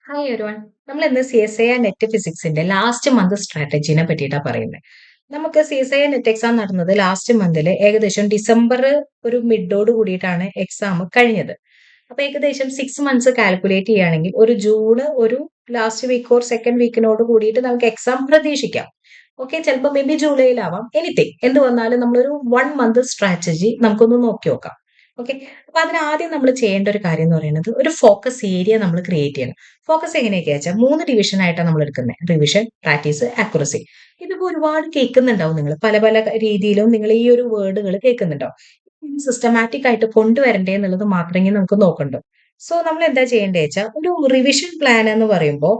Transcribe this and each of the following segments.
Hi everyone. നമ്മൾ ഇന്ന് CSIR net ഫിസിക്സിന്റെ last month സ്ട്രാറ്റജീനെ പറ്റിയിട്ടാണ് പറയുന്നത്. നമുക്ക് CSIR നെറ്റ് എക്സാം നടന്നത് ലാസ്റ്റ് മന്തിൽ ഏകദേശം ഡിസംബർ ഒരു മിഡോട് കൂടിയിട്ടാണ് എക്സാം കഴിഞ്ഞത്. അപ്പൊ ഏകദേശം 6 മന്ത്സ് കാൽക്കുലേറ്റ് ചെയ്യുകയാണെങ്കിൽ ഒരു ജൂൺ ഒരു ലാസ്റ്റ് വീക്ക് ഓർ സെക്കൻഡ് വീക്കിനോട് കൂടിയിട്ട് നമുക്ക് എക്സാം പ്രതീക്ഷിക്കാം. ഓക്കെ, ചിലപ്പോൾ മേ ബി ജൂലൈയിലാവാം. എനിത്തിങ് എന്ത് വന്നാലും നമ്മളൊരു 1 മന്ത് സ്ട്രാറ്റജി നമുക്കൊന്ന് നോക്കി നോക്കാം. ഓക്കെ, അപ്പൊ അതിന് ആദ്യം നമ്മൾ ചെയ്യേണ്ട ഒരു കാര്യം എന്ന് പറയുന്നത് ഒരു ഫോക്കസ് ഏരിയ നമ്മൾ ക്രിയേറ്റ് ചെയ്യണം. ഫോക്കസ് എങ്ങനെയൊക്കെയാ വെച്ചാൽ 3 ഡിവിഷൻ ആയിട്ടാണ് നമ്മൾ എടുക്കുന്നത്: റിവിഷൻ, പ്രാക്ടീസ്, അക്യുറസി. ഇതിപ്പോ ഒരുപാട് കേൾക്കുന്നുണ്ടാവും, നിങ്ങൾ പല പല രീതിയിലും നിങ്ങൾ ഈ ഒരു വേർഡുകൾ കേൾക്കുന്നുണ്ടാവും. സിസ്റ്റമാറ്റിക് ആയിട്ട് കൊണ്ടുവരണ്ടേ എന്നുള്ളത് മാത്രമേ നമുക്ക് നോക്കണ്ടു. സോ നമ്മൾ എന്താ ചെയ്യേണ്ടത് വെച്ചാൽ ഒരു റിവിഷൻ പ്ലാൻ എന്ന് പറയുമ്പോൾ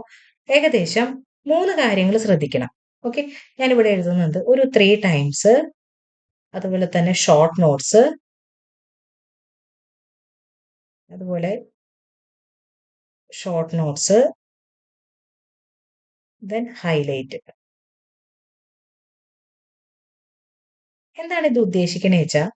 ഏകദേശം 3 കാര്യങ്ങൾ ശ്രദ്ധിക്കണം. ഓക്കെ, ഞാനിവിടെ എഴുതുന്നത് ഒരു 3 ടൈംസ്, അതുപോലെ തന്നെ ഷോർട്ട് നോട്ട്സ്, അതുപോലെ ഷോർട്ട് നോട്ട്സ് ദെൻ ഹൈലൈറ്റ്. എന്താണ് ഇത് ഉദ്ദേശിക്കുന്നത് വെച്ചാൽ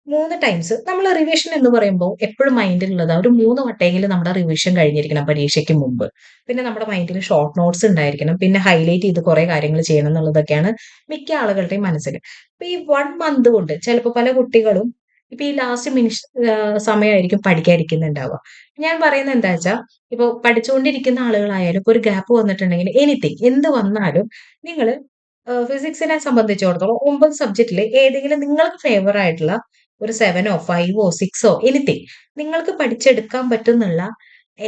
3 ടൈംസ് നമ്മൾ റിവിഷൻ എന്ന് പറയുമ്പോൾ എപ്പോഴും മൈൻഡിലുള്ളത് ഒരു 3 വട്ടമെങ്കിലും നമ്മുടെ റിവിഷൻ കഴിഞ്ഞിരിക്കണം പരീക്ഷയ്ക്ക് മുമ്പ്. പിന്നെ നമ്മുടെ മൈൻഡിൽ ഷോർട്ട് നോട്ട്സ് ഉണ്ടായിരിക്കണം, പിന്നെ ഹൈലൈറ്റ് ചെയ്ത് കുറെ കാര്യങ്ങൾ ചെയ്യണം എന്നുള്ളതൊക്കെയാണ് മിക്ക ആളുകളുടെയും മനസ്സിൽ. അപ്പൊ ഈ 1 മന്ത് കൊണ്ട് ചിലപ്പോൾ പല കുട്ടികളും ഇപ്പൊ ഈ ലാസ്റ്റ് സമയമായിരിക്കും പഠിക്കാതിരിക്കുന്നുണ്ടാവുക. ഞാൻ പറയുന്നത് എന്താ വെച്ചാൽ ഇപ്പൊ പഠിച്ചുകൊണ്ടിരിക്കുന്ന ആളുകളായാലും ഇപ്പൊ ഒരു ഗ്യാപ്പ് വന്നിട്ടുണ്ടെങ്കിൽ എനിത്തിങ് എന്ത് വന്നാലും നിങ്ങൾ ഫിസിക്സിനെ സംബന്ധിച്ചിടത്തോളം 9 സബ്ജക്റ്റിൽ ഏതെങ്കിലും നിങ്ങൾക്ക് ഫേവർ ആയിട്ടുള്ള ഒരു 7ഓ 5ഓ 6ഓ എനിത്തിങ് നിങ്ങൾക്ക് പഠിച്ചെടുക്കാൻ പറ്റുന്നുള്ള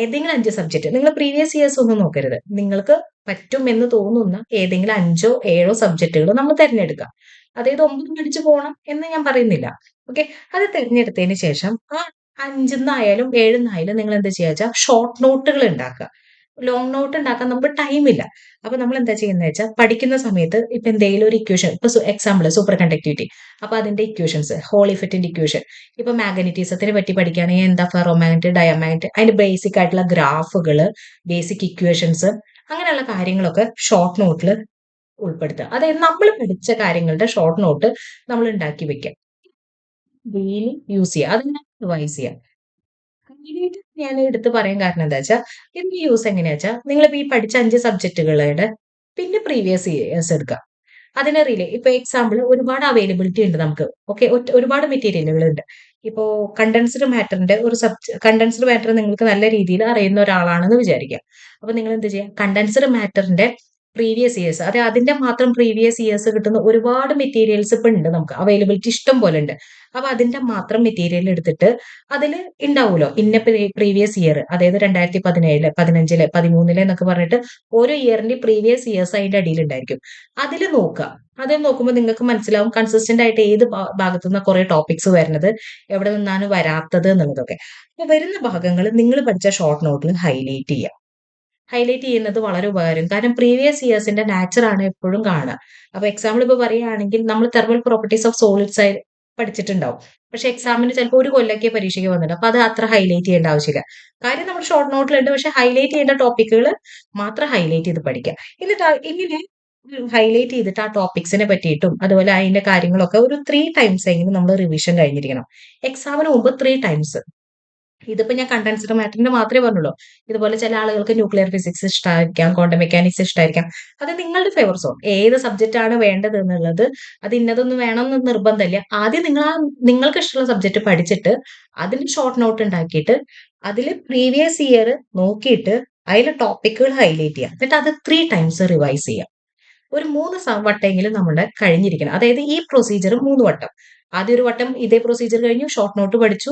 ഏതെങ്കിലും 5 സബ്ജക്റ്റ്, നിങ്ങൾ പ്രീവിയസ് ഇയേഴ്സ് ഒന്നും നോക്കരുത്, നിങ്ങൾക്ക് പറ്റും എന്ന് തോന്നുന്ന ഏതെങ്കിലും 5ഓ 7ഓ സബ്ജക്റ്റുകൾ നമ്മൾ തിരഞ്ഞെടുക്കുക. അതായത് 9 പഠിച്ചു പോകണം എന്ന് ഞാൻ പറയുന്നില്ല. ഓക്കെ, അത് തിരഞ്ഞെടുത്തതിന് ശേഷം ആ 5ന്നായാലും 7ന്നായാലും നിങ്ങൾ എന്താ ചെയ്യുക വെച്ചാൽ ഷോർട്ട് നോട്ടുകൾ ഉണ്ടാക്കുക. ലോങ് നോട്ട് ഉണ്ടാക്കാൻ നമുക്ക് ടൈമില്ല. അപ്പൊ നമ്മൾ എന്താ ചെയ്യുന്നത് വെച്ചാൽ പഠിക്കുന്ന സമയത്ത് ഇപ്പൊ എന്തെങ്കിലും ഒരു ഇക്വേഷൻ, ഇപ്പൊ എക്സാമ്പിൾ സൂപ്പർ കണ്ടക്ടിവിറ്റി, അപ്പൊ അതിന്റെ ഇക്വേഷൻസ്, ഹോൾ ഇഫക്റ്റിന്റെ ഇക്വേഷൻ, ഇപ്പൊ മാഗ്നറ്റിസത്തിനെ പറ്റി പഠിക്കുകയാണെങ്കിൽ എന്താ ഫെറോമാഗ്നറ്റ്, ഡയമagnet, അതിന്റെ ബേസിക് ആയിട്ടുള്ള ഗ്രാഫുകള്, ബേസിക് ഇക്വേഷൻസ്, അങ്ങനെയുള്ള കാര്യങ്ങളൊക്കെ ഷോർട്ട് നോട്ടിൽ ഉൾപ്പെടുത്തുക. അതായത് നമ്മൾ പഠിച്ച കാര്യങ്ങളുടെ ഷോർട്ട് നോട്ട് നമ്മൾ ഉണ്ടാക്കി വെക്കുക. ഡെയിലി യൂസ് ചെയ്യുക, അതിനെ റിവൈസ് ചെയ്യുക. കണ്ടിന്യൂറ്റി ഞാൻ എടുത്ത് പറയാൻ കാരണം എന്താ വെച്ചാൽ ഇതിന്റെ യൂസ് എങ്ങനെയാ വെച്ചാൽ നിങ്ങളിപ്പോ ഈ പഠിച്ച 5 സബ്ജക്റ്റുകളുടെ പിന്നെ പ്രീവിയസ് ഇയേഴ്സ് എടുക്കുക. അതിനെ റിലേ ഇപ്പൊ എക്സാമ്പിൾ ഒരുപാട് അവൈലബിലിറ്റി ഉണ്ട് നമുക്ക്. ഓക്കെ, ഒരുപാട് മെറ്റീരിയലുകൾ ഉണ്ട്. ഇപ്പോ കണ്ടൻസ്ഡ് മാറ്റർ നിങ്ങൾക്ക് നല്ല രീതിയിൽ അറിയുന്ന ഒരാളാണെന്ന് വിചാരിക്കുക. അപ്പൊ നിങ്ങൾ എന്ത് ചെയ്യുക, കണ്ടൻസ്ഡ് മാറ്ററിന്റെ പ്രീവിയസ് ഇയേഴ്സ്, അതെ അതിന്റെ മാത്രം പ്രീവിയസ് ഇയേഴ്സ് കിട്ടുന്ന ഒരുപാട് മെറ്റീരിയൽസ് ഇപ്പൊ ഉണ്ട്, നമുക്ക് അവൈലബിലിറ്റി ഇഷ്ടം പോലെ ഉണ്ട്. അപ്പൊ അതിന്റെ മാത്രം മെറ്റീരിയൽ എടുത്തിട്ട് അതിൽ ഉണ്ടാവുമല്ലോ ഇന്ന പ്രീവിയസ് ഇയർ, അതായത് 2017 15 13 എന്നൊക്കെ പറഞ്ഞിട്ട് ഓരോ ഇയറിന്റെ പ്രീവിയസ് ഇയേഴ്സ് അതിന്റെ അടിയിൽ ഉണ്ടായിരിക്കും. അതിൽ നോക്കുക. അതിൽ നോക്കുമ്പോൾ നിങ്ങൾക്ക് മനസ്സിലാവും കൺസിസ്റ്റന്റ് ആയിട്ട് ഏത് ഭാഗത്തു നിന്ന് കുറെ ടോപ്പിക്സ് വരുന്നത്, എവിടെ നിന്നാണ് വരാത്തത് എന്നുള്ളതൊക്കെ. അപ്പൊ വരുന്ന ഭാഗങ്ങൾ നിങ്ങൾ പഠിച്ച ഷോർട്ട് നോട്ടിൽ ഹൈലൈറ്റ് ചെയ്യുക. ഹൈലൈറ്റ് ചെയ്യുന്നത് വളരെ ഉപകാരം, കാരണം പ്രീവിയസ് ഇയേഴ്സിന്റെ നാച്ചർ ആണ് എപ്പോഴും കാണുക. അപ്പൊ എക്സാമ്പിൾ ഇപ്പൊ പറയുകയാണെങ്കിൽ നമ്മൾ തെർമൽ പ്രോപ്പർട്ടീസ് ഓഫ് സോളിഡ്സ് പഠിച്ചിട്ടുണ്ടാവും. പക്ഷെ എക്സാമിന് ചിലപ്പോൾ ഒരു കൊല്ലൊക്കെ പരീക്ഷയ്ക്ക് വന്നിട്ട് അപ്പൊ അത് അത്ര ഹൈലൈറ്റ് ചെയ്യേണ്ട ആവശ്യമില്ല. കാര്യം നമ്മുടെ ഷോർട്ട് നോട്ടിലുണ്ട്, പക്ഷെ ഹൈലൈറ്റ് ചെയ്യേണ്ട ടോപ്പിക്കുകൾ മാത്രം ഹൈലൈറ്റ് ചെയ്ത് പഠിക്കുക. എന്നിട്ട് ഇങ്ങനെ ഹൈലൈറ്റ് ചെയ്തിട്ട് ആ ടോപ്പിക്സിനെ പറ്റിയിട്ടും അതുപോലെ അതിന്റെ കാര്യങ്ങളൊക്കെ ഒരു 3 ടൈംസ് എങ്കിലും നമ്മൾ റിവിഷൻ കഴിഞ്ഞിരിക്കണം. എക്സാമിന് മുമ്പ് 3 ടൈംസ്. ഇതിപ്പോ ഞാൻ കണ്ടൻസ്ഡ് മാറ്ററിന്റെ മാത്രമേ പറഞ്ഞുള്ളൂ. ഇതുപോലെ ചില ആളുകൾക്ക് ന്യൂക്ലിയർ ഫിസിക്സ് ഇഷ്ടമായിരിക്കാം, ക്വാണ്ടം മെക്കാനിക്സ് ഇഷ്ടമായിരിക്കാം. അത് നിങ്ങളുടെ ഫേവർ സോൺ, ഏത് സബ്ജക്റ്റ് ആണ് വേണ്ടത് എന്നുള്ളത്, അത് ഇന്നതൊന്നും വേണമെന്ന് നിർബന്ധമില്ല. ആദ്യം നിങ്ങൾക്ക് ഇഷ്ടമുള്ള സബ്ജക്ട് പഠിച്ചിട്ട് അതിന്റെ ഷോർട്ട് നോട്ട് ഉണ്ടാക്കിയിട്ട് അതിൽ പ്രീവിയസ് ഇയർ നോക്കിയിട്ട് അതിലെ ടോപ്പിക്കുകൾ ഹൈലൈറ്റ് ചെയ്യുക. എന്നിട്ട് അത് 3 ടൈംസ് റിവൈസ് ചെയ്യുക. ഒരു 3 വട്ടെങ്കിലും നമ്മുടെ കഴിഞ്ഞിരിക്കണം. അതായത് ഈ പ്രൊസീജിയർ 3 വട്ടം. ആദ്യം ഒരു വട്ടം ഇതേ പ്രൊസീജിയർ കഴിഞ്ഞു, ഷോർട്ട് നോട്ട് പഠിച്ചു,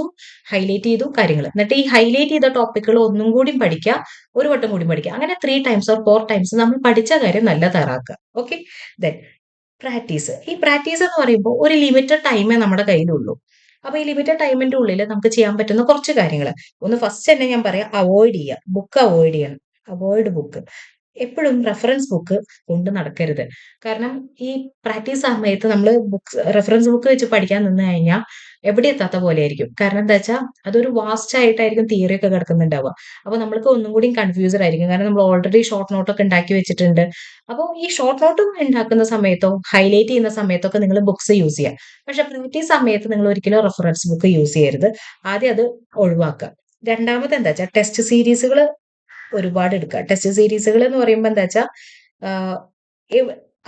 ഹൈലൈറ്റ് ചെയ്തു കാര്യങ്ങൾ. എന്നിട്ട് ഈ ഹൈലൈറ്റ് ചെയ്ത ടോപ്പിക്കുകൾ ഒന്നും കൂടി പഠിക്കുക, ഒരു വട്ടം കൂടി പഠിക്കുക. അങ്ങനെ 3 ടൈംസ് ഓർ 4 ടൈംസ് നമ്മൾ പഠിച്ച കാര്യം നല്ല തയ്യാറാക്കുക. Okay, then practice. ഈ പ്രാക്ടീസ് എന്ന് പറയുമ്പോൾ ഒരു ലിമിറ്റഡ് ടൈമേ നമ്മുടെ കയ്യിലുള്ളൂ. അപ്പൊ ഈ ലിമിറ്റഡ് ടൈമിന്റെ ഉള്ളിൽ നമുക്ക് ചെയ്യാൻ പറ്റുന്ന കുറച്ച് കാര്യങ്ങൾ, ഒന്ന് ഫസ്റ്റ് തന്നെ ഞാൻ പറയാം, അവോയ്ഡ് ചെയ്യുക, ബുക്ക് അവോയ്ഡ് ചെയ്യണം. Avoid book. എപ്പോഴും റെഫറൻസ് ബുക്ക് കൊണ്ട് നടക്കരുത്. കാരണം ഈ പ്രാക്ടീസ് സമയത്ത് നമ്മൾ റെഫറൻസ് ബുക്ക് വെച്ച് പഠിക്കാൻ നിന്ന് കഴിഞ്ഞാൽ എവിടെ എത്താത്ത പോലെ ആയിരിക്കും. കാരണം എന്താ വെച്ചാൽ അതൊരു വാസ്റ്റ് ആയിട്ടായിരിക്കും തിയറി ഒക്കെ കിടക്കുന്നുണ്ടാവുക. അപ്പൊ നമ്മൾക്ക് ഒന്നും കൂടി കൺഫ്യൂസഡ് ആയിരിക്കും, കാരണം നമ്മൾ ഓൾറെഡി ഷോർട്ട് നോട്ട് ഒക്കെ ഉണ്ടാക്കി വെച്ചിട്ടുണ്ട്. അപ്പോൾ ഈ ഷോർട്ട് നോട്ട് ഉണ്ടാക്കുന്ന സമയത്തോ ഹൈലൈറ്റ് ചെയ്യുന്ന സമയത്തോ ഒക്കെ നിങ്ങൾ ബുക്സ് യൂസ് ചെയ്യുക. പക്ഷെ പ്രാക്ടീസ് സമയത്ത് നിങ്ങൾ ഒരിക്കലും റെഫറൻസ് ബുക്ക് യൂസ് ചെയ്യരുത്. ആദ്യം അത് ഒഴിവാക്കുക. രണ്ടാമത് എന്താ വെച്ചാൽ ടെസ്റ്റ് സീരീസുകൾ ഒരുപാട് എടുക്കുക. ടെസ്റ്റ് സീരീസുകൾ എന്ന് പറയുമ്പോൾ എന്താ വെച്ചാൽ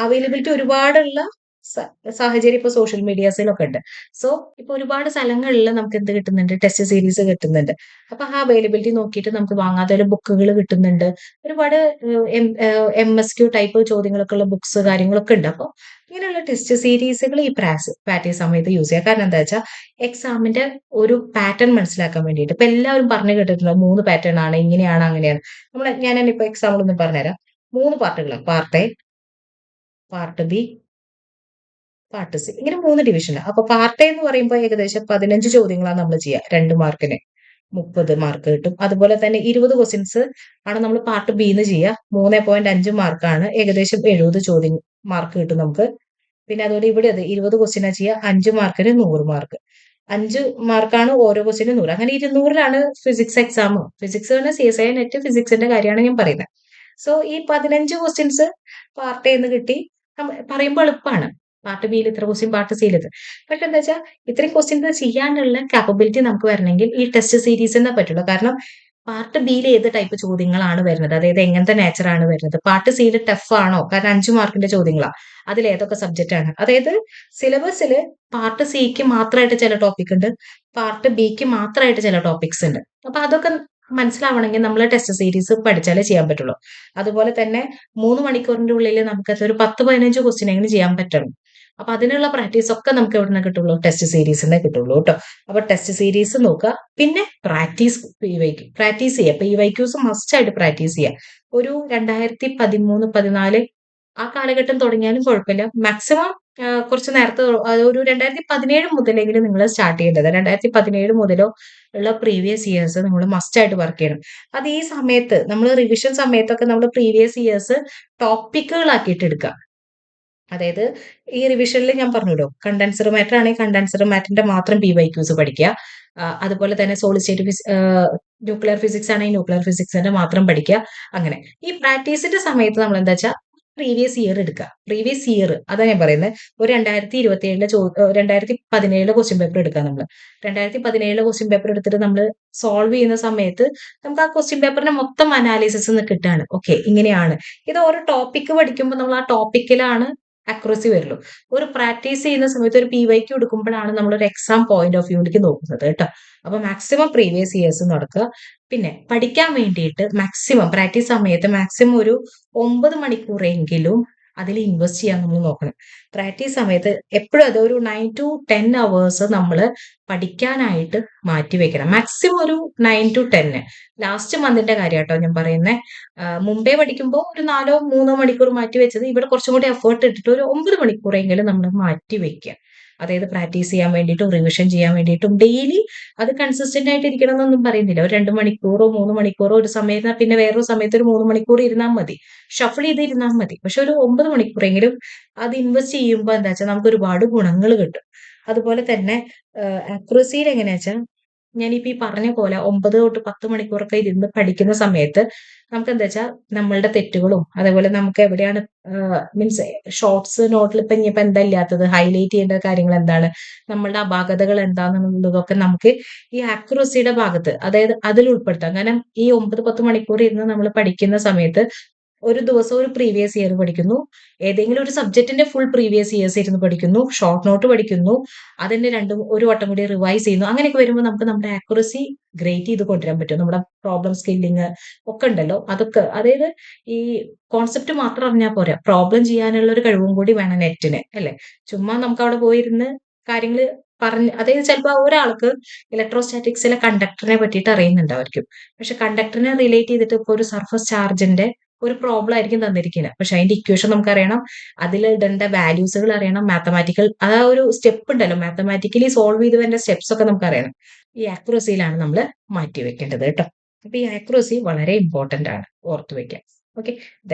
അവൈലബിലിറ്റി ഒരുപാടുള്ള സാഹചര്യം ഇപ്പൊ സോഷ്യൽ മീഡിയാസിലൊക്കെ ഉണ്ട്. സോ ഇപ്പൊ ഒരുപാട് സ്ഥലങ്ങളിൽ നമുക്ക് എന്ത് കിട്ടുന്നുണ്ട്, ടെസ്റ്റ് സീരീസ് കിട്ടുന്നുണ്ട്. അപ്പൊ ആ അവൈലബിലിറ്റി നോക്കിയിട്ട് നമുക്ക് വാങ്ങാത്ത ബുക്കുകൾ കിട്ടുന്നുണ്ട്. ഒരുപാട് MSQ ടൈപ്പ് ചോദ്യങ്ങളൊക്കെ ഉള്ള ബുക്സ് കാര്യങ്ങളൊക്കെ ഉണ്ട്. അപ്പൊ ഇങ്ങനെയുള്ള ടെസ്റ്റ് സീരീസുകൾ ഈ പ്രാക്ടീസ് സമയത്ത് യൂസ് ചെയ്യുക. കാരണം എന്താ വെച്ചാൽ എക്സാമിന്റെ ഒരു പാറ്റേൺ മനസ്സിലാക്കാൻ വേണ്ടിയിട്ട്. ഇപ്പൊ എല്ലാവരും പറഞ്ഞു കേട്ടിട്ടുണ്ട് 3 പാറ്റേൺ ആണ്, ഇങ്ങനെയാണ് അങ്ങനെയാണ്. ഞാനിപ്പോ എക്സാമ്പിൾ ഒന്ന് പറഞ്ഞുതരാം. 3 പാർട്ടുകളാണ്. Part A, part B, part C, ഇങ്ങനെ 3 ഡിവിഷൻ. അപ്പൊ പാർട്ട് എ എന്ന് പറയുമ്പോൾ ഏകദേശം 15 ചോദ്യങ്ങളാണ് നമ്മൾ ചെയ്യുക. 2 മാർക്കിന് 30 മാർക്ക് കിട്ടും. അതുപോലെ തന്നെ 20 ക്വസ്റ്റ്യൻസ് ആണ് നമ്മൾ പാർട്ട് ബി എന്ന് ചെയ്യുക. 3.5 മാർക്കാണ്, ഏകദേശം 70 ചോദ്യം മാർക്ക് കിട്ടും നമുക്ക്. പിന്നെ അതുപോലെ ഇവിടെ അത് 20 ക്വസ്റ്റ്യനാ ചെയ്യുക. 5 മാർക്കിന് 100 മാർക്ക്. 5 മാർക്കാണ് ഓരോ ക്വസ്റ്റ്യനും 100. അങ്ങനെ 200-ലാണ് ഫിസിക്സ് എക്സാം. ഫിസിക്സ് പറഞ്ഞാൽ CSI നെറ്റ് ഫിസിക്സിന്റെ കാര്യമാണ് ഞാൻ പറയുന്നത്. സോ ഈ 15 ക്വസ്റ്റ്യൻസ് പാർട്ട് എന്ന് കിട്ടി. പറയുമ്പോൾ എളുപ്പമാണ്. പാർട്ട് ബിയിൽ ഇത്ര ക്വസ്റ്റ്യൻ, പാർട്ട് സിയിൽ ഇത്ര. പക്ഷെ എന്താ വെച്ചാൽ ഇത്രയും ക്വസ്റ്റ്യൻസ് ചെയ്യാനുള്ള കാപ്പബിലിറ്റി നമുക്ക് വരണമെങ്കിൽ ഈ ടെസ്റ്റ് സീരീസ് തന്നെ പറ്റുള്ളൂ. കാരണം പാർട്ട് ബിയിൽ ഏത് ടൈപ്പ് ചോദ്യങ്ങളാണ് വരുന്നത്, അതായത് എങ്ങനത്തെ നേച്ചർ ആണ് വരുന്നത്. പാർട്ട് സിയിൽ ടഫ് ആണോ, കാരണം 5 മാർക്കിന്റെ ചോദ്യങ്ങളാണ്. അതിൽ ഏതൊക്കെ സബ്ജക്റ്റ് ആണ്, അതായത് സിലബസിൽ പാർട്ട് സിക്ക് മാത്രമായിട്ട് ചില ടോപ്പിക് ഉണ്ട്, പാർട്ട് ബിക്ക് മാത്രമായിട്ട് ചില ടോപ്പിക്സ് ഉണ്ട്. അപ്പൊ അതൊക്കെ മനസ്സിലാവണമെങ്കിൽ നമ്മൾ ടെസ്റ്റ് സീരീസ് പഠിച്ചാലേ ചെയ്യാൻ പറ്റുള്ളൂ. അതുപോലെ തന്നെ 3 മണിക്കൂറിന്റെ ഉള്ളിൽ നമുക്കത് ഒരു 10-15 ക്വസ്റ്റ്യൻ എങ്കിലും ചെയ്യാൻ പറ്റണം. അപ്പൊ അതിനുള്ള പ്രാക്ടീസ് ഒക്കെ നമുക്ക് എവിടെ നിന്ന് കിട്ടുള്ളൂ, ടെസ്റ്റ് സീരീസിനെ കിട്ടുള്ളൂ കേട്ടോ. അപ്പൊ ടെസ്റ്റ് സീരീസ് നോക്കുക. പിന്നെ പ്രാക്ടീസ് ചെയ്യുക. PYQs മസ്റ്റ് ആയിട്ട് പ്രാക്ടീസ് ചെയ്യുക. ഒരു 2013-14 ആ കാലഘട്ടം തുടങ്ങിയാലും കുഴപ്പമില്ല. മാക്സിമം കുറച്ച് നേരത്തെ ഒരു 2017 മുതലെങ്കിലും നിങ്ങൾ സ്റ്റാർട്ട് ചെയ്യേണ്ടത്. 2017 മുതലോ ഉള്ള പ്രീവിയസ് ഇയേഴ്സ് നമ്മൾ മസ്റ്റ് ആയിട്ട് വർക്ക് ചെയ്യണം. അത് ഈ സമയത്ത് നമ്മൾ റിവിഷൻ സമയത്തൊക്കെ നമ്മൾ പ്രീവിയസ് ഇയേഴ്സ് ടോപ്പിക്കുകളാക്കിയിട്ട് എടുക്കുക. അതായത് ഈ റിവിഷനിൽ ഞാൻ പറഞ്ഞല്ലോ, കണ്ടൻസർ മാറ്റർ ആണെങ്കിൽ കണ്ടൻസർ മാറ്ററിന്റെ മാത്രം PYQs പഠിക്കുക. അതുപോലെ തന്നെ സോളിഡ് സ്റ്റേറ്റ് ന്യൂക്ലിയർ ഫിസിക്സ് ആണെങ്കിൽ ന്യൂക്ലിയർ ഫിസിക്സിന്റെ മാത്രം പഠിക്കുക. അങ്ങനെ ഈ പ്രാക്ടീസിന്റെ സമയത്ത് നമ്മൾ എന്താ വെച്ചാൽ പ്രീവിയസ് ഇയർ എടുക്കുക. പ്രീവിയസ് ഇയർ അതാ ഞാൻ പറയുന്നത്. ഒരു 2017 ക്വസ്റ്റ്യൻ പേപ്പർ എടുക്കുക. നമ്മൾ 2017 ക്വസ്റ്റ്യൻ പേപ്പർ എടുത്തിട്ട് നമ്മൾ സോൾവ് ചെയ്യുന്ന സമയത്ത് നമുക്ക് ആ ക്വസ്റ്റ്യൻ പേപ്പറിന്റെ മൊത്തം അനാലിസിസ് കിട്ടുകയാണ്. ഓക്കെ, ഇങ്ങനെയാണ്. ഇത് ഓരോ ടോപ്പിക്ക് പഠിക്കുമ്പോൾ നമ്മൾ ആ ടോപ്പിക്കിലാണ് അക്യുറസി വരുള്ളൂ. ഒരു പ്രാക്ടീസ് ചെയ്യുന്ന സമയത്ത് ഒരു PYQ എടുക്കുമ്പോഴാണ് നമ്മൾ ഒരു എക്സാം പോയിന്റ് ഓഫ് വ്യൂവിലേക്ക് നോക്കുന്നത് കേട്ടോ. അപ്പൊ മാക്സിമം പ്രീവിയസ് ഇയേഴ്സ് നടക്കുക. പിന്നെ പഠിക്കാൻ വേണ്ടിയിട്ട് മാക്സിമം പ്രാക്ടീസ് സമയത്ത് മാക്സിമം ഒരു 9 മണിക്കൂറെങ്കിലും അതിൽ ഇൻവെസ്റ്റ് ചെയ്യാൻ നമ്മൾ നോക്കണം. പ്രാക്ടീസ് സമയത്ത് എപ്പോഴും അത് ഒരു 9 to 10 അവേഴ്സ് നമ്മൾ പഠിക്കാനായിട്ട് മാറ്റി വെക്കണം. മാക്സിമം ഒരു 9 to 10. ലാസ്റ്റ് മന്തിന്റെ കാര്യം കേട്ടോ ഞാൻ പറയുന്നത്. മുമ്പേ പഠിക്കുമ്പോൾ ഒരു 4-3 മണിക്കൂർ മാറ്റി വെച്ചത് ഇവിടെ കുറച്ചും കൂടി എഫേർട്ട് ഇട്ടിട്ട് ഒരു 9 മണിക്കൂറെങ്കിലും നമ്മൾ മാറ്റി വെക്കുക. അതായത് പ്രാക്ടീസ് ചെയ്യാൻ വേണ്ടിയിട്ടും റിവിഷൻ ചെയ്യാൻ വേണ്ടിയിട്ടും ഡെയിലി അത് കൺസിസ്റ്റന്റ് ആയിട്ട് ഇരിക്കണം എന്നൊന്നും പറയുന്നില്ല. ഒരു 2 മണിക്കൂറോ 3 മണിക്കൂറോ ഒരു സമയത്ത്, പിന്നെ വേറൊരു സമയത്ത് ഒരു 3 മണിക്കൂർ ഇരുന്നാൽ മതി. ഷഫിൾ ചെയ്ത് ഇരുന്നാൽ മതി. പക്ഷെ ഒരു 9 മണിക്കൂറെങ്കിലും അത് ഇൻവെസ്റ്റ് ചെയ്യുമ്പോൾ എന്താ വെച്ചാൽ നമുക്ക് ഒരുപാട് ഗുണങ്ങൾ കിട്ടും. അതുപോലെ തന്നെ അക്യുറസിയിൽ എങ്ങനെയാ വെച്ചാൽ ഞാനിപ്പോ ഈ പറഞ്ഞ പോലെ 9 തൊട്ട് 10 മണിക്കൂറൊക്കെ ഇരുന്ന് പഠിക്കുന്ന സമയത്ത് നമുക്ക് എന്താ വെച്ചാൽ നമ്മളുടെ തെറ്റുകളും അതേപോലെ നമുക്ക് എവിടെയാണ് മീൻസ് ഷോർട്സ് നോട്ടിൽ ഇപ്പൊ എന്താ ഇല്ലാത്തത്, ഹൈലൈറ്റ് ചെയ്യേണ്ട കാര്യങ്ങൾ എന്താണ്, നമ്മളുടെ അപാകതകൾ എന്താണെന്നുള്ളതൊക്കെ നമുക്ക് ഈ ആക്യുറസിയുടെ ഭാഗത്ത് അതായത് അതിൽ ഉൾപ്പെടുത്താം. കാരണം ഈ 9-10 മണിക്കൂർ ഇരുന്ന് നമ്മൾ പഠിക്കുന്ന സമയത്ത് ഒരു ദിവസം ഒരു പ്രീവിയസ് ഇയർ പഠിക്കുന്നു, ഏതെങ്കിലും ഒരു സബ്ജക്റ്റിന്റെ ഫുൾ പ്രീവിയസ് ഇയേഴ്സ് ഇരുന്ന് പഠിക്കുന്നു, ഷോർട്ട് നോട്ട് പഠിക്കുന്നു, അതിന്റെ ഒരു വട്ടം കൂടി റിവൈസ് ചെയ്യുന്നു. അങ്ങനെയൊക്കെ വരുമ്പോൾ നമുക്ക് നമ്മുടെ ആക്യുറസി ഗ്രേറ്റ് ചെയ്ത് കൊണ്ടുവരാൻ പറ്റും. നമ്മുടെ പ്രോബ്ലം സ്കില്ലിങ് ഒക്കെ ഉണ്ടല്ലോ, അതൊക്കെ അതായത് ഈ കോൺസെപ്റ്റ് മാത്രം അറിഞ്ഞാൽ പോരാ, പ്രോബ്ലം ചെയ്യാനുള്ള ഒരു കഴിവും കൂടി വേണം നെറ്റിന്, അല്ലെ? ചുമ്മാ നമുക്ക് അവിടെ പോയിരുന്ന് കാര്യങ്ങൾ പറഞ്ഞ്, അതായത് ചിലപ്പോൾ ഒരാൾക്ക് ഇലക്ട്രോസ്റ്റാറ്റിക്സിലെ കണ്ടക്ടറിനെ പറ്റിയിട്ട് അറിയുന്നുണ്ടായിരിക്കും. പക്ഷെ കണ്ടക്ടറിനെ റിലേറ്റ് ചെയ്തിട്ട് ഇപ്പൊ ഒരു സർഫസ് ചാർജിന്റെ ഒരു പ്രോബ്ലം ആയിരിക്കും തന്നിരിക്കുന്നത്. പക്ഷെ അതിന്റെ ഇക്വേഷൻ നമുക്കറിയണം, അതിൽ ഇടേണ്ട വാല്യൂസുകൾ അറിയണം, മാത്തമാറ്റിക്കൽ ആ ഒരു സ്റ്റെപ്പ് ഉണ്ടല്ലോ, മാത്തമാറ്റിക്കലി സോൾവ് ചെയ്ത് വരുന്ന സ്റ്റെപ്സ് ഒക്കെ നമുക്ക് അറിയണം. ഈ ആക്യുറസിയിലാണ് നമ്മൾ മാറ്റി വെക്കേണ്ടത് കേട്ടോ. അപ്പൊ ഈ ആക്യുറസി വളരെ ഇമ്പോർട്ടന്റ് ആണ്, ഓർത്തു വെക്കാൻ. ഓക്കെ,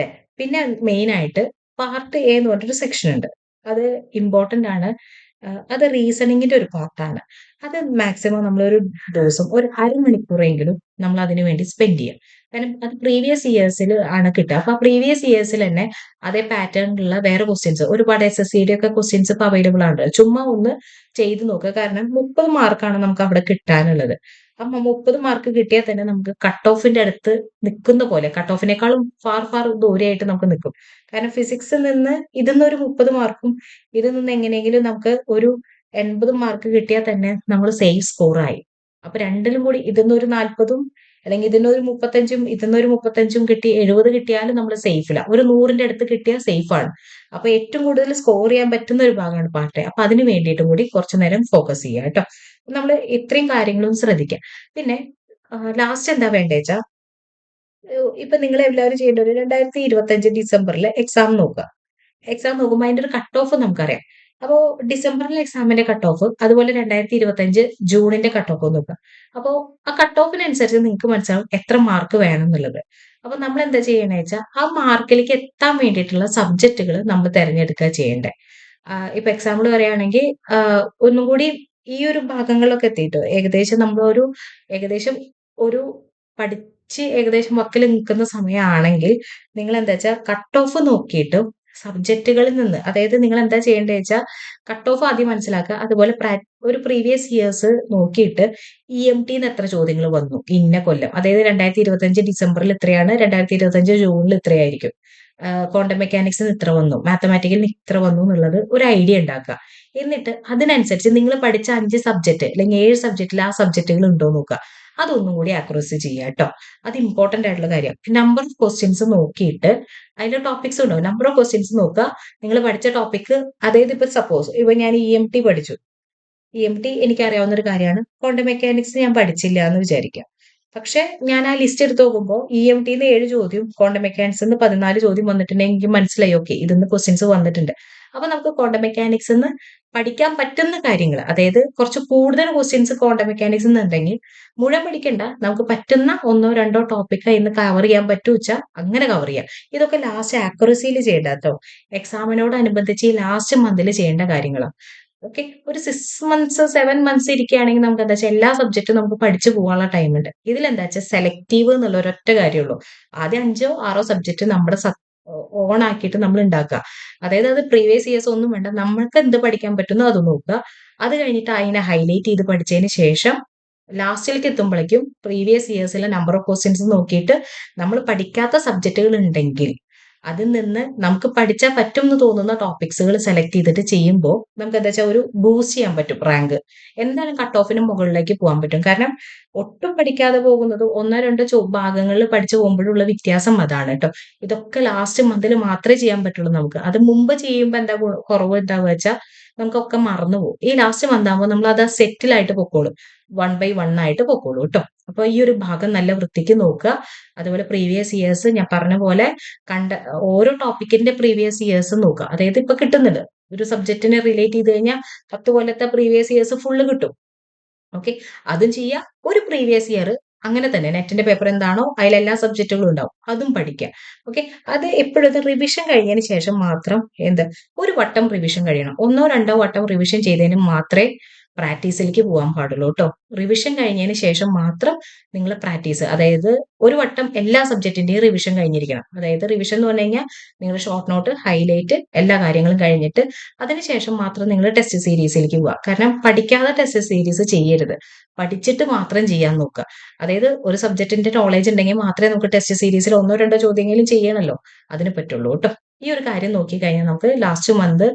പിന്നെ മെയിൻ ആയിട്ട് പാർട്ട് എ എന്ന് പറഞ്ഞൊരു സെക്ഷൻ ഉണ്ട്. അത് ഇമ്പോർട്ടന്റ് ആണ്. അത് റീസണിങ്ങിന്റെ ഒരു പാർട്ടാണ്. അത് മാക്സിമം നമ്മളൊരു ദിവസം ഒരു അരമണിക്കൂറെങ്കിലും നമ്മൾ അതിനു വേണ്ടി സ്പെൻഡ് ചെയ്യാം. കാരണം അത് പ്രീവിയസ് ഇയേഴ്സിൽ ആണ് കിട്ടുക. അപ്പൊ പ്രീവിയസ് ഇയേഴ്സിൽ തന്നെ അതേ പാറ്റേണിലുള്ള വേറെ ക്വസ്റ്റ്യൻസ് ഒരുപാട് SSCയുടെ ഒക്കെ ക്വസ്റ്റ്യൻസ് ഇപ്പൊ അവൈലബിൾ ആണ്. ചുമ്മാ ഒന്ന് ചെയ്ത് നോക്കുക. കാരണം 30 മാർക്കാണ് നമുക്ക് അവിടെ കിട്ടാനുള്ളത്. ആ 30 മാർക്ക് കിട്ടിയാൽ തന്നെ നമുക്ക് കട്ട് ഓഫിന്റെ അടുത്ത് നിൽക്കുന്ന പോലെ, കട്ട് ഓഫിനേക്കാളും ഫാർ ഫാർ ദൂരെയായിട്ട് നമുക്ക് നിൽക്കും. കാരണം ഫിസിക്സിൽ നിന്ന് ഇതിന്ന് ഒരു 30 മാർക്കും ഇതിൽ നിന്ന് എങ്ങനെയെങ്കിലും നമുക്ക് ഒരു 80 മാർക്ക് കിട്ടിയാൽ തന്നെ നമ്മൾ സേഫ് സ്കോറായി. അപ്പൊ രണ്ടിലും കൂടി ഇതിന്നൊരു 40ഉം അല്ലെങ്കിൽ ഇതിന്നൊരു 35ഉം ഇതിന്നൊരു 35ഉം കിട്ടി 70 കിട്ടിയാലും നമ്മൾ സേഫില. ഒരു 100ന്റെ അടുത്ത് കിട്ടിയാൽ സേഫാണ്. അപ്പൊ ഏറ്റവും കൂടുതൽ സ്കോർ ചെയ്യാൻ പറ്റുന്ന ഒരു ഭാഗമാണ് പാർട്ട് എ. അപ്പൊ അതിന് വേണ്ടിയിട്ടും കൂടി കുറച്ചു നേരം ഫോക്കസ് ചെയ്യുക കേട്ടോ. നമ്മൾ ഇത്രയും കാര്യങ്ങളും ശ്രദ്ധിക്കുക. പിന്നെ ലാസ്റ്റ് എന്താ വേണ്ടേച്ചാ, ഇപ്പൊ നിങ്ങൾ എല്ലാവരും ചെയ്യേണ്ട ഒരു 2025 ഡിസംബറിൽ എക്സാം നോക്കുക. എക്സാം നോക്കുമ്പോൾ അതിന്റെ ഒരു കട്ട് ഓഫ് നമുക്കറിയാം. അപ്പോ ഡിസംബറിലെ എക്സാമിന്റെ കട്ട് ഓഫ്, അതുപോലെ 2025 ജൂണിന്റെ കട്ട് ഓഫ് നോക്കുക. അപ്പോ ആ കട്ട് ഓഫിനനുസരിച്ച് നിങ്ങൾക്ക് മനസ്സിലാവും എത്ര മാർക്ക് വേണം എന്നുള്ളത്. അപ്പൊ നമ്മൾ എന്താ ചെയ്യണേ വെച്ചാൽ ആ മാർക്കിലേക്ക് എത്താൻ വേണ്ടിയിട്ടുള്ള സബ്ജക്റ്റുകൾ നമ്മൾ തിരഞ്ഞെടുക്കുക ചെയ്യേണ്ടേ. ഇപ്പൊ എക്സാമ്പിൾ പറയുകയാണെങ്കിൽ ഒന്നും കൂടി ഈ ഒരു ഭാഗങ്ങളിലൊക്കെ എത്തിയിട്ട് ഏകദേശം ഒരു പഠിച്ച് ഏകദേശം വക്കിൽ നിൽക്കുന്ന സമയമാണെങ്കിൽ നിങ്ങൾ എന്താ വെച്ചാൽ കട്ട് ഓഫ് നോക്കിയിട്ട് സബ്ജക്റ്റുകളിൽ നിന്ന്, അതായത് നിങ്ങൾ എന്താ ചെയ്യേണ്ടത് വെച്ചാൽ കട്ട് ഓഫ് ആദ്യം മനസ്സിലാക്കുക. അതുപോലെ ഒരു പ്രീവിയസ് ഇയേഴ്സ് നോക്കിയിട്ട് EMTന്ന് എത്ര ചോദ്യങ്ങൾ വന്നു ഇന്ന കൊല്ലം, അതായത് 2025 ഡിസംബറിൽ ഇത്രയാണ്, 2025 ജൂണിൽ ഇത്രയായിരിക്കും, ക്വാണ്ടം മെക്കാനിക്സിന് ഇത്ര വന്നു, മാത്തമാറ്റിക്കലിന് ഇത്ര വന്നു എന്നുള്ളത് ഒരു ഐഡിയ ഉണ്ടാക്കുക. എന്നിട്ട് അതിനനുസരിച്ച് നിങ്ങൾ പഠിച്ച 5 സബ്ജക്ട് അല്ലെങ്കിൽ 7 സബ്ജക്റ്റിൽ ആ സബ്ജക്റ്റുകൾ ഉണ്ടോ നോക്കുക. അതൊന്നും കൂടി ആക്യുറസി ചെയ്യുക കേട്ടോ. അത് ഇമ്പോർട്ടന്റ് ആയിട്ടുള്ള കാര്യം. നമ്പർ ഓഫ് ക്വസ്റ്റ്യൻസ് നോക്കിയിട്ട് അതിന്റെ ടോപ്പിക്സ് ഉണ്ടാവും. നമ്പർ ഓഫ് ക്വസ്റ്റ്യൻസ് നോക്കുക. നിങ്ങൾ പഠിച്ച ടോപ്പിക്, അതായത് ഇപ്പൊ സപ്പോസ് ഇപ്പൊ ഞാൻ EMT പഠിച്ചു. EMT എനിക്കറിയാവുന്ന ഒരു കാര്യമാണ്. ക്വാണ്ടം മെക്കാനിക്സ് ഞാൻ പഠിച്ചില്ല എന്ന് വിചാരിക്കാം. പക്ഷെ ഞാൻ ആ ലിസ്റ്റ് എടുത്ത് നോക്കുമ്പോൾ EMTന്ന് 7 ചോദ്യം, ക്വാണ്ടം മെക്കാനിക്സിന്ന് 14 ചോദ്യം വന്നിട്ടുണ്ടെങ്കിൽ എനിക്ക് മനസ്സിലായി ഓക്കെ ഇതിന്ന് ക്വസ്റ്റ്യൻസ് വന്നിട്ടുണ്ട്. അപ്പൊ നമുക്ക് ക്വാണ്ടം മെക്കാനിക്സിന്ന് പഠിക്കാൻ പറ്റുന്ന കാര്യങ്ങൾ, അതായത് കുറച്ച് കൂടുതൽ ക്വസ്റ്റ്യൻസ് ക്വാണ്ടം മെക്കാനിക്സ് ഉണ്ടെങ്കിൽ മുഴുവൻ പഠിക്കണ്ട, നമുക്ക് പറ്റുന്ന ഒന്നോ രണ്ടോ ടോപ്പിക് ഇന്ന് കവർ ചെയ്യാൻ പറ്റുവെച്ചാൽ അങ്ങനെ കവർ ചെയ്യാം. ഇതൊക്കെ ലാസ്റ്റ് ആക്യുറസിയിൽ ചെയ്യേണ്ട കേട്ടോ. എക്സാമിനോടനുബന്ധിച്ച് ഈ ലാസ്റ്റ് മന്തിൽ ചെയ്യേണ്ട കാര്യങ്ങളാണ്. ഓക്കെ. ഒരു 6 മന്ത്സ് 7 മന്ത്സ് ഇരിക്കുകയാണെങ്കിൽ നമുക്ക് എന്താ വെച്ചാൽ എല്ലാ സബ്ജക്റ്റും നമുക്ക് പഠിച്ചു പോകാനുള്ള ടൈം ഉണ്ട്. ഇതിലെന്താ വെച്ചാൽ സെലക്റ്റീവ് എന്നുള്ള ഒരൊറ്റ കാര്യമുള്ളൂ. ആദ്യം 5ഓ 6ഓ സബ്ജക്റ്റ് നമ്മുടെ ഓൺ ആക്കിയിട്ട് നമ്മൾ ഉണ്ടാക്കുക. അതായത് അത് പ്രീവിയസ് ഇയേഴ്സ് ഒന്നും വേണ്ട. നമ്മൾക്ക് എന്ത് പഠിക്കാൻ പറ്റുന്നോ അത് നോക്കുക. അത് കഴിഞ്ഞിട്ട് അതിനെ ഹൈലൈറ്റ് ചെയ്ത് പഠിച്ചതിന് ശേഷം ലാസ്റ്റിലേക്ക് എത്തുമ്പോഴേക്കും പ്രീവിയസ് ഇയേഴ്സിലെ നമ്പർ ഓഫ് ക്വസ്റ്റ്യൻസ് നോക്കിയിട്ട് നമ്മൾ പഠിക്കാത്ത സബ്ജക്റ്റുകൾ ഉണ്ടെങ്കിൽ അതിൽ നിന്ന് നമുക്ക് പഠിച്ചാൽ പറ്റും എന്ന് തോന്നുന്ന ടോപ്പിക്സുകൾ സെലക്ട് ചെയ്തിട്ട് ചെയ്യുമ്പോൾ നമുക്ക് എന്താ വെച്ചാൽ ഒരു ബൂസ്റ്റ് ചെയ്യാൻ പറ്റും റാങ്ക്. എന്തായാലും കട്ട് ഓഫിന് മുകളിലേക്ക് പോകാൻ പറ്റും. കാരണം ഒട്ടും പഠിക്കാതെ പോകുന്നത് ഒന്നോ രണ്ടോ ഭാഗങ്ങളിൽ പഠിച്ചു പോകുമ്പോഴുള്ള വ്യത്യാസം അതാണ് കേട്ടോ. ഇതൊക്കെ ലാസ്റ്റ് മന്തിൽ മാത്രമേ ചെയ്യാൻ പറ്റുള്ളൂ നമുക്ക്. അത് മുമ്പ് ചെയ്യുമ്പോൾ എന്താ കുറവ് ഉണ്ടാവുക വെച്ചാൽ നമുക്കൊക്കെ മറന്നു പോകും. ഈ ലാസ്റ്റ് മന്ത് ആകുമ്പോൾ നമ്മൾ അത് സെറ്റിലായിട്ട് പൊക്കോളും. 1 ബൈ 1 ആയിട്ട് പൊക്കോളൂ കേട്ടോ. അപ്പൊ ഈ ഒരു ഭാഗം നല്ല വൃത്തിക്ക് നോക്കുക. അതുപോലെ പ്രീവിയസ് ഇയേഴ്സ് ഞാൻ പറഞ്ഞ പോലെ ഓരോ ടോപ്പിക്കിന്റെ പ്രീവിയസ് ഇയേഴ്സ് നോക്കുക. അതായത് ഇപ്പൊ കിട്ടുന്നുണ്ട്. ഒരു സബ്ജക്റ്റിനെ റിലേറ്റ് ചെയ്ത് കഴിഞ്ഞാൽ 10 കൊല്ലത്തെ പ്രീവിയസ് ഇയേഴ്സ് ഫുള്ള് കിട്ടും. ഓക്കെ. അതും ചെയ്യാം. ഒരു പ്രീവിയസ് ഇയർ അങ്ങനെ തന്നെ നെറ്റിന്റെ പേപ്പർ എന്താണോ അതിൽ എല്ലാ സബ്ജക്റ്റുകളും ഉണ്ടാവും. അതും പഠിക്കുക. ഓക്കെ. അത് എപ്പോഴും റിവിഷൻ കഴിഞ്ഞതിന് ശേഷം മാത്രം ഒരു വട്ടം റിവിഷൻ കഴിയണം. ഒന്നോ രണ്ടോ വട്ടം റിവിഷൻ ചെയ്തതിന് മാത്രമേ പ്രാക്ടീസിലേക്ക് പോകാൻ പാടുള്ളൂ കേട്ടോ. റിവിഷൻ കഴിഞ്ഞതിന് ശേഷം മാത്രം നിങ്ങൾ പ്രാക്ടീസ്, അതായത് ഒരു വട്ടം എല്ലാ സബ്ജക്റ്റിന്റെയും റിവിഷൻ കഴിഞ്ഞിരിക്കണം. അതായത് റിവിഷൻ എന്ന് പറഞ്ഞു കഴിഞ്ഞാൽ നിങ്ങൾ ഷോർട്ട് നോട്ട്, ഹൈലൈറ്റ് എല്ലാ കാര്യങ്ങളും കഴിഞ്ഞിട്ട് അതിനുശേഷം മാത്രം നിങ്ങൾ ടെസ്റ്റ് സീരീസിലേക്ക് പോവുക. കാരണം പഠിക്കാതെ ടെസ്റ്റ് സീരീസ് ചെയ്യരുത്. പഠിച്ചിട്ട് മാത്രം ചെയ്യാൻ നോക്കുക. അതായത് ഒരു സബ്ജക്റ്റിന്റെ നോളേജ് ഉണ്ടെങ്കിൽ മാത്രമേ നമുക്ക് ടെസ്റ്റ് സീരീസിൽ ഒന്നോ രണ്ടോ ചോദ്യങ്ങളും ചെയ്യണമല്ലോ. അതിന് പറ്റുള്ളൂ കേട്ടോ. ഈ ഒരു കാര്യം നോക്കി കഴിഞ്ഞാൽ നമുക്ക് ലാസ്റ്റ് മന്ത്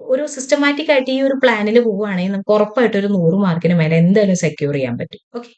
ഒരു സിസ്റ്റമാറ്റിക് ആയിട്ട് ഈ ഒരു പ്ലാനിൽ പോവുകയാണെങ്കിൽ നമുക്ക് ഉറപ്പായിട്ട് ഒരു 100 മാർക്കിന് മേലെ എന്തായാലും സെക്യൂർ ചെയ്യാൻ പറ്റും. ഓക്കെ.